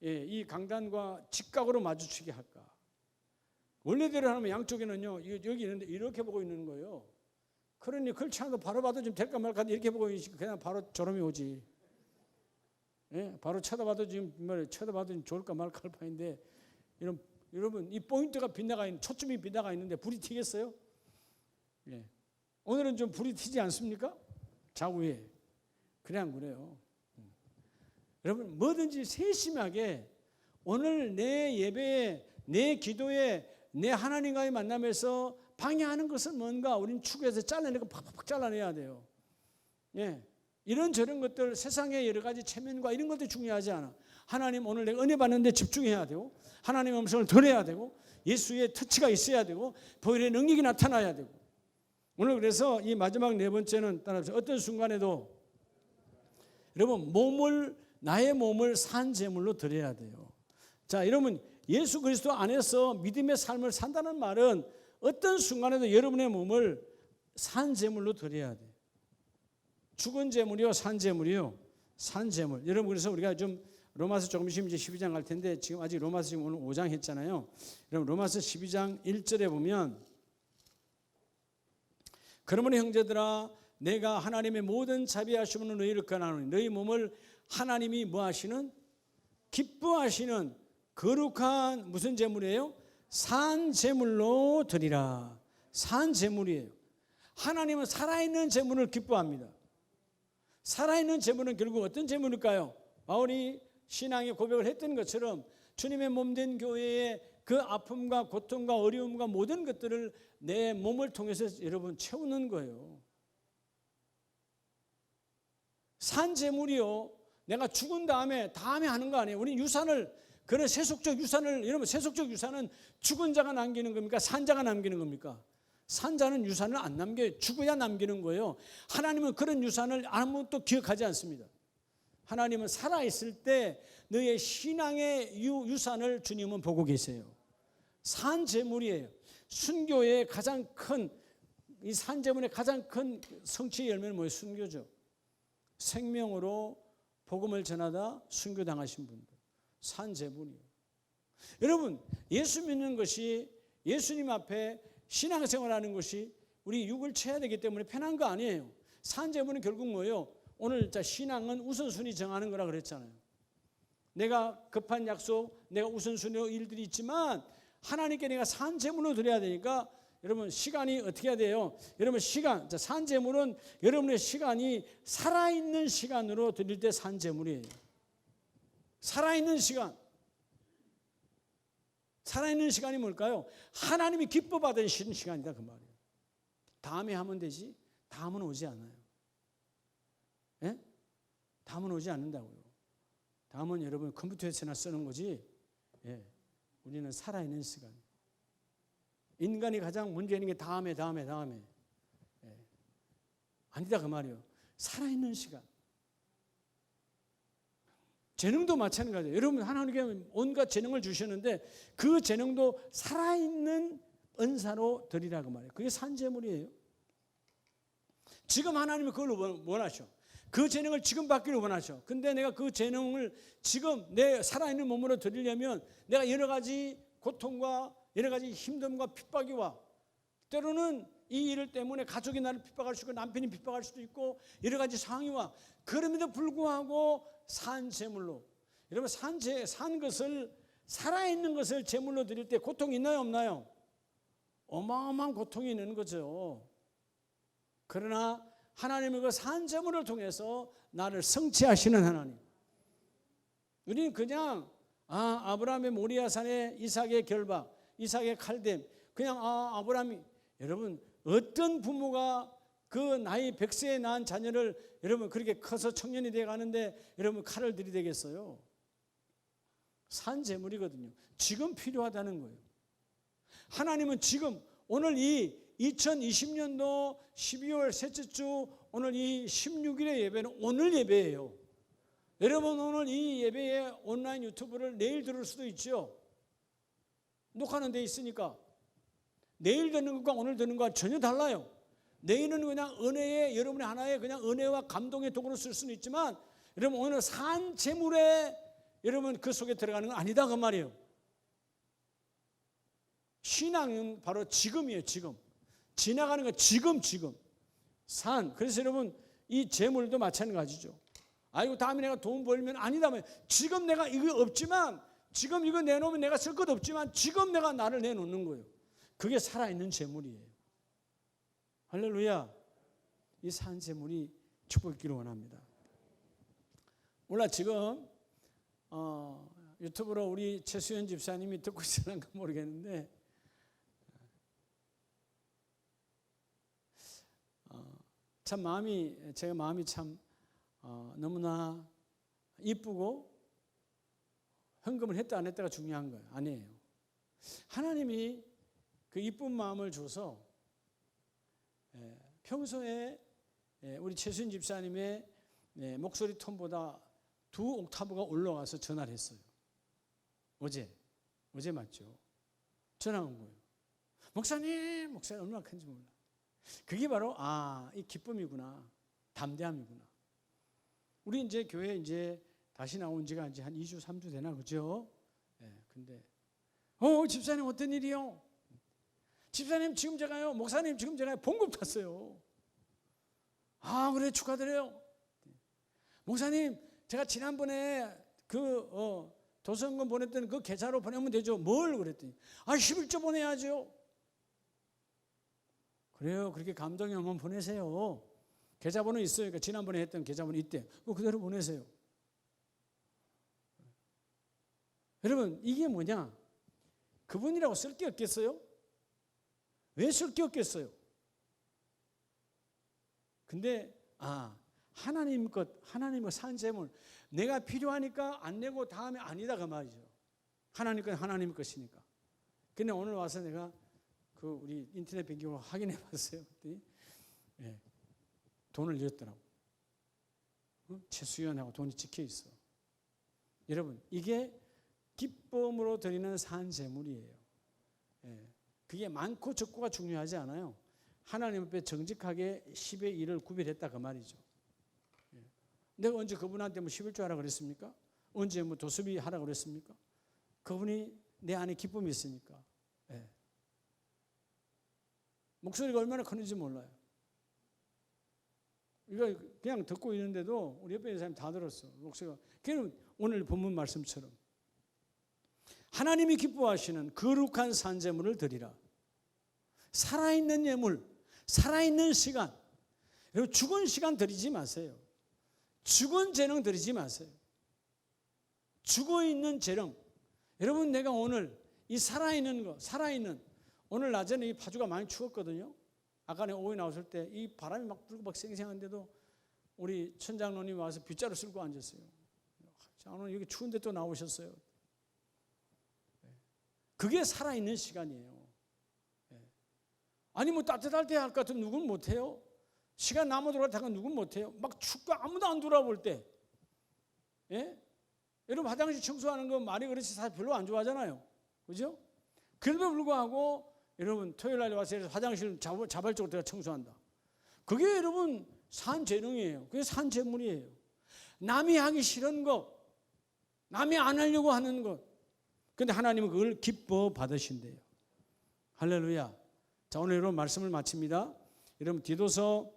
이 강단과 직각으로 마주치게 할까? 원래대로 하면 양쪽에는요 여기 있는데 이렇게 보고 있는 거예요. 그러니 그렇지 않아도 바로 봐도 좀 될까 말까 이렇게 보고 있으니까 그냥 바로 저놈이 오지. 예, 바로 쳐다봐도 지금 쳐다봐도 좋을까 말까 할 판인데 여러분 이 포인트가 빗나가 있는 초점이 빗나가 있는데 불이 튀겠어요? 예. 오늘은 좀 불이 튀지 않습니까? 좌우에. 그래 안 그래요? 여러분 뭐든지 세심하게 오늘 내 예배에 내 기도에 내 하나님과의 만남에서 방해하는 것은 뭔가 우리는 추구해서 잘라내고 팍팍 잘라내야 돼요. 예. 이런저런 것들 세상의 여러 가지 체면과 이런 것도 중요하지 않아. 하나님 오늘 내가 은혜 받는데 집중해야 되고 하나님의 음성을 들어야 되고 예수의 터치가 있어야 되고 보혈의 능력이 나타나야 되고 오늘 그래서 이 마지막 네 번째는 따라서 어떤 순간에도 여러분 나의 몸을 산 제물로 드려야 돼요. 자, 여러분 예수 그리스도 안에서 믿음의 삶을 산다는 말은 어떤 순간에도 여러분의 몸을 산 제물로 드려야 돼요. 죽은 제물이요, 산 제물이요, 산 제물. 여러분 그래서 우리가 좀 로마서 조금 있으면 이제 12장 갈 텐데 지금 아직 로마서 지금 오늘 5장 했잖아요. 여러분 로마서 12장 1절에 보면 그러므로 형제들아 내가 하나님의 모든 자비하심으로 너희를 권하노니 너희 몸을 하나님이 뭐 하시는? 기뻐하시는 거룩한 무슨 제물이에요? 산 제물로 드리라. 산 제물이에요. 하나님은 살아있는 제물을 기뻐합니다. 살아있는 제물은 결국 어떤 제물일까요? 바울이 신앙의 고백을 했던 것처럼 주님의 몸된 교회의 그 아픔과 고통과 어려움과 모든 것들을 내 몸을 통해서 여러분 채우는 거예요. 산 제물이요. 내가 죽은 다음에 하는 거 아니에요. 우리 유산을 그런 세속적 유산을 여러분 세속적 유산은 죽은 자가 남기는 겁니까? 산 자가 남기는 겁니까? 산 자는 유산을 안 남겨요. 죽어야 남기는 거예요. 하나님은 그런 유산을 아무것도 기억하지 않습니다. 하나님은 살아있을 때 너의 신앙의 유산을 주님은 보고 계세요. 산 제물이에요. 순교의 가장 큰, 이 산 제물의 가장 큰 성취의 열매는 뭐예요? 순교죠. 생명으로 복음을 전하다 순교당하신 분들, 산 제물이에요. 여러분, 예수 믿는 것이, 예수님 앞에 신앙생활하는 것이 우리 육을 채야 되기 때문에 편한 거 아니에요. 산 제물은 결국 뭐예요? 오늘 신앙은 우선순위 정하는 거라 그랬잖아요. 내가 급한 약속, 내가 우선순위로 일들이 있지만 하나님께 내가 산 제물로 드려야 되니까 여러분 시간이 어떻게 해야 돼요? 여러분 시간, 산 제물은 여러분의 시간이 살아있는 시간으로 드릴 때 산 제물이에요. 살아있는 시간. 살아있는 시간이 뭘까요? 하나님이 기뻐 받으시는 시간이다 그 말이에요. 다음에 하면 되지 다음은 오지 않아요. 예? 다음은 오지 않는다고요. 다음은 여러분 컴퓨터에서나 쓰는 거지. 예. 우리는 살아있는 시간. 인간이 가장 문제 있는 게 다음에. 예. 아니다 그 말이에요. 살아있는 시간. 재능도 마찬가지예요. 여러분 하나님께 온갖 재능을 주셨는데 그 재능도 살아있는 은사로 드리라 그 말이에요. 그게 산재물이에요. 지금 하나님이 그걸 원하셔. 그 재능을 지금 받기를 원하셔. 근데 내가 그 재능을 지금 내 살아있는 몸으로 드리려면 내가 여러 가지 고통과 여러 가지 힘듦과 핍박이 와. 때로는 이 일 때문에 가족이 나를 핍박할 수 있고 남편이 핍박할 수도 있고 여러 가지 상황이 와. 그럼에도 불구하고 산 제물로, 여러분 산 것을, 살아있는 것을 제물로 드릴 때 고통이 있나요 없나요? 어마어마한 고통이 있는 거죠. 그러나 하나님의 그 산 제물을 통해서 나를 성취하시는 하나님. 우리는 그냥 아브라함의 모리아산에 이삭의 결박, 이삭의 칼댐, 그냥 아브라함이, 여러분 어떤 부모가 그 나이 100세에 낳은 자녀를 여러분 그렇게 커서 청년이 되어 가는데 여러분 칼을 들이대겠어요? 산 제물이거든요. 지금 필요하다는 거예요. 하나님은 지금 오늘 이 2020년도 12월 셋째 주 오늘 이 16일의 예배는 오늘 예배예요. 여러분 오늘 이 예배에 온라인 유튜브를 내일 들을 수도 있죠. 녹화는 돼 있으니까. 내일 듣는 것과 오늘 듣는 것과 전혀 달라요. 내일은 그냥 은혜의, 여러분의 하나의 그냥 은혜와 감동의 도구로 쓸 수는 있지만 여러분 오늘 산 제물에 여러분 그 속에 들어가는 건 아니다 그 말이에요. 신앙은 바로 지금이에요. 지금 지나가는 건 지금 산. 그래서 여러분 이 제물도 마찬가지죠. 아이고 다음에 내가 돈 벌면 아니다. 지금 내가 이거 없지만, 지금 이거 내놓으면 내가 쓸 것 없지만 지금 내가 나를 내놓는 거예요. 그게 살아있는 제물이에요. 할렐루야. 이 산 제물이 축복이기를 원합니다. 몰라 지금 유튜브로 우리 최수연 집사님이 듣고 있으는가 모르겠는데 참 제가 마음이 참 너무나 이쁘고, 헌금을 했다 안 했다가 중요한 거예요. 아니에요. 하나님이 그 이쁜 마음을 줘서 평소에 우리 최수인 집사님의 목소리 톤보다 2옥타브가 올라가서 전화를 했어요. 어제 맞죠? 전화 온 거예요. 목사님 얼마나 큰지 몰라. 그게 바로 이 기쁨이구나, 담대함이구나. 우리 이제 교회 이제 다시 나온 지가 이제 한 2주 3주 되나 그죠? 근데 집사님 어떤 일이요? 집사님 지금 제가요, 목사님 지금 제가 봉급 탔어요. 그래 축하드려요. 목사님 제가 지난번에 그 도서금 보냈던 그 계좌로 보내면 되죠. 뭘 그랬더니 11조 보내야죠. 그래요. 그렇게 감동이 오면 보내세요. 계좌번호 있어요. 그러니까 지난번에 했던 계좌번호 있대. 그거 그대로 보내세요. 여러분 이게 뭐냐? 그분이라고 쓸 게 없겠어요? 왜 쓸 게 없겠어요? 근데 하나님 것 산 제물, 내가 필요하니까 안 내고 다음에 아니다 그 말이죠. 하나님 것 하나님 것이니까. 근데 오늘 와서 내가 그 우리 인터넷 뱅킹으로 확인해 봤어요. 그랬더니 돈을 잃었더라고. 최수연하고 돈이 찍혀 있어. 여러분 이게 기쁨으로 드리는 산 제물이에요. 그게 많고 적고가 중요하지 않아요. 하나님 앞에 정직하게 10의 1을 구별했다 그 말이죠. 내가 언제 그분한테 뭐 11조 하라 그랬습니까? 언제 뭐 도수비 하라 그랬습니까? 그분이 내 안에 기쁨이 있으니까. 목소리가 얼마나 크는지 몰라요. 이거 그냥 듣고 있는데도 우리 옆에 있는 사람이 다 들었어. 목소리가. 그냥 오늘 본문 말씀처럼 하나님이 기뻐하시는 거룩한 산제물을 드리라. 살아있는 예물, 살아있는 시간. 여러분 죽은 시간 드리지 마세요. 죽은 재능 드리지 마세요. 죽어있는 재능. 여러분 내가 오늘 이 살아있는 거, 살아있는 오늘 낮에는 이 파주가 많이 추웠거든요. 아까 내가 오후에 나왔을 때 이 바람이 막 불고 막 쌩쌩한데도 우리 천장로님이 와서 빗자루 쓸고 앉았어요. 장로님 여기 추운데 또 나오셨어요. 그게 살아있는 시간이에요. 아니 뭐 따뜻할 때 할 것 같으면 누구는 못해요. 시간 남아 돌아다가 누구는 못해요. 막 춥고 아무도 안 돌아볼 때. 여러분 화장실 청소하는 거 말이 그렇지 사실 별로 안 좋아하잖아요. 그죠? 그럼에도 불구하고 여러분 토요일 날 와서 화장실 자발적으로 내가 청소한다. 그게 여러분 산재능이에요. 그게 산재물이에요. 남이 하기 싫은 것, 남이 안 하려고 하는 것. 그런데 하나님은 그걸 기뻐 받으신대요. 할렐루야. 자, 오늘 여러분 말씀을 마칩니다. 여러분 디도서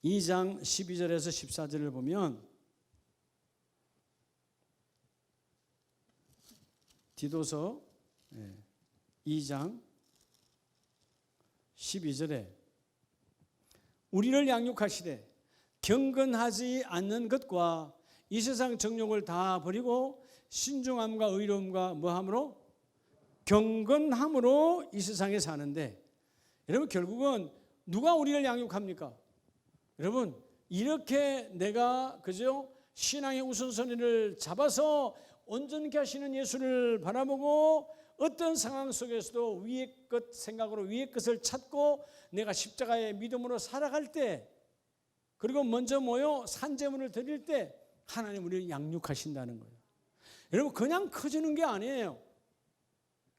2장 12절에서 14절을 보면 디도서 2장 12절에 우리를 양육하시되 경건하지 않는 것과 이 세상 정욕을 다 버리고 신중함과 의로움과 뭐함으로? 경건함으로 이 세상에 사는데 여러분 결국은 누가 우리를 양육합니까? 여러분 이렇게 내가 그죠? 신앙의 우선순위를 잡아서 온전케 하시는 예수를 바라보고 어떤 상황 속에서도 위의 것 생각으로 위의 것을 찾고 내가 십자가의 믿음으로 살아갈 때 그리고 먼저 모여 산제물을 드릴 때 하나님 우리를 양육하신다는 거예요. 여러분 그냥 커지는 게 아니에요.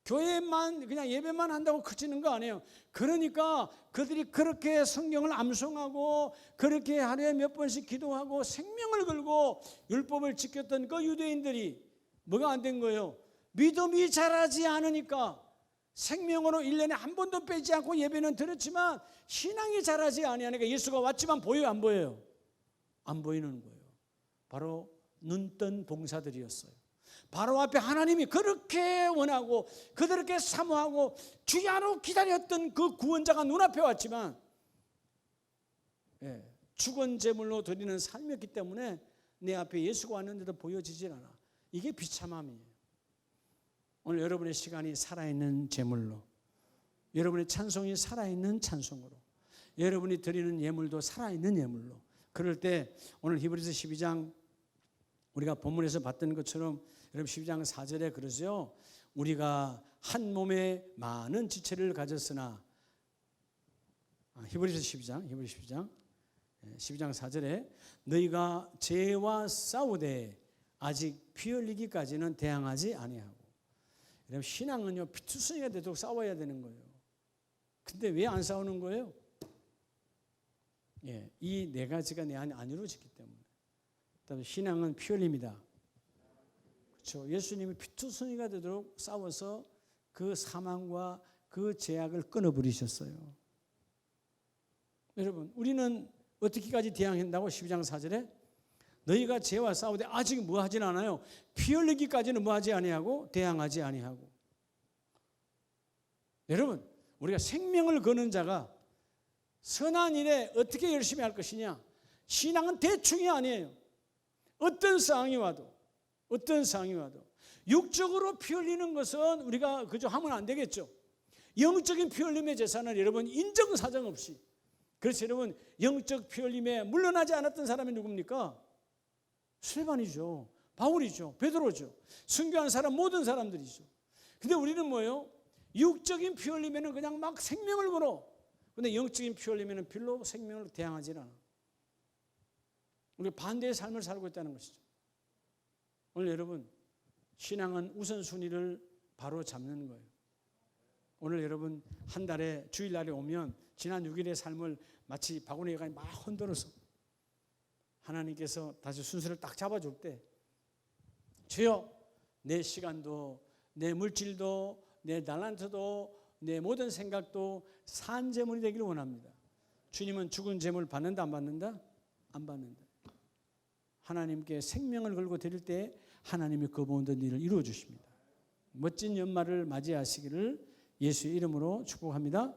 교회만 그냥 예배만 한다고 커지는 거 아니에요. 그러니까 그들이 그렇게 성경을 암송하고 그렇게 하루에 몇 번씩 기도하고 생명을 걸고 율법을 지켰던 그 유대인들이 뭐가 안 된 거예요? 믿음이 자라지 않으니까 생명으로 1년에 한 번도 빼지 않고 예배는 드렸지만 신앙이 자라지 아니하니까 예수가 왔지만 보여요 안 보여요? 안 보이는 거예요. 바로 눈뜬 봉사들이었어요. 바로 앞에 하나님이 그렇게 원하고 그렇게 사모하고 주야로 기다렸던 그 구원자가 눈앞에 왔지만 죽은 제물로 드리는 삶이었기 때문에 내 앞에 예수가 왔는데도 보여지질 않아. 이게 비참함이에요. 오늘 여러분의 시간이 살아있는 제물로, 여러분의 찬송이 살아있는 찬송으로, 여러분이 드리는 예물도 살아있는 예물로. 그럴 때 오늘 히브리서 12장 우리가 본문에서 봤던 것처럼 여러분 12장 4절에 그러죠. 우리가 한 몸에 많은 지체를 가졌으나 히브리서 12장 4절에 너희가 죄와 싸우되 아직 피 흘리기까지는 대항하지 아니하고. 여러분 신앙은요 피투성이가 되도록 싸워야 되는 거예요. 근데 왜 안 싸우는 거예요? 이 네 가지가 내 안에 안 이루어졌기 때문에. 그다음에 신앙은 피 흘림이다. 그렇죠. 예수님이 피투성이가 되도록 싸워서 그 사망과 그 죄악을 끊어버리셨어요. 여러분 우리는 어떻게까지 대항한다고 12장 4절에 너희가 죄와 싸우되 아직 뭐 하진 않아요. 피 흘리기까지는 뭐 하지 아니하고 대항하지 아니하고. 여러분 우리가 생명을 거는 자가 선한 일에 어떻게 열심히 할 것이냐. 신앙은 대충이 아니에요. 어떤 상황이 와도 육적으로 피 흘리는 것은 우리가 그저 하면 안 되겠죠. 영적인 피 흘림의 제사는 여러분 인정사정 없이. 그래서 여러분 영적 피 흘림에 물러나지 않았던 사람이 누굽니까? 스데반이죠. 바울이죠. 베드로죠. 순교한 사람 모든 사람들이죠. 근데 우리는 뭐예요? 육적인 피 흘림에는 그냥 막 생명을 걸어. 근데 영적인 피 흘림에는 별로 생명을 대항하지 않아. 우리가 반대의 삶을 살고 있다는 것이죠. 오늘 여러분 신앙은 우선순위를 바로 잡는 거예요. 오늘 여러분 한 달에 주일날에 오면 지난 6일의 삶을 마치 바구니에 막 흔들어서 하나님께서 다시 순서를 딱 잡아줄 때 주여 내 시간도 내 물질도 내 달란트도 내 모든 생각도 산 제물이 되기를 원합니다. 주님은 죽은 제물 받는다 안 받는다? 안 받는다. 하나님께 생명을 걸고 드릴 때 하나님이 그 모든 일을 이루어 주십니다. 멋진 연말을 맞이하시기를 예수의 이름으로 축복합니다.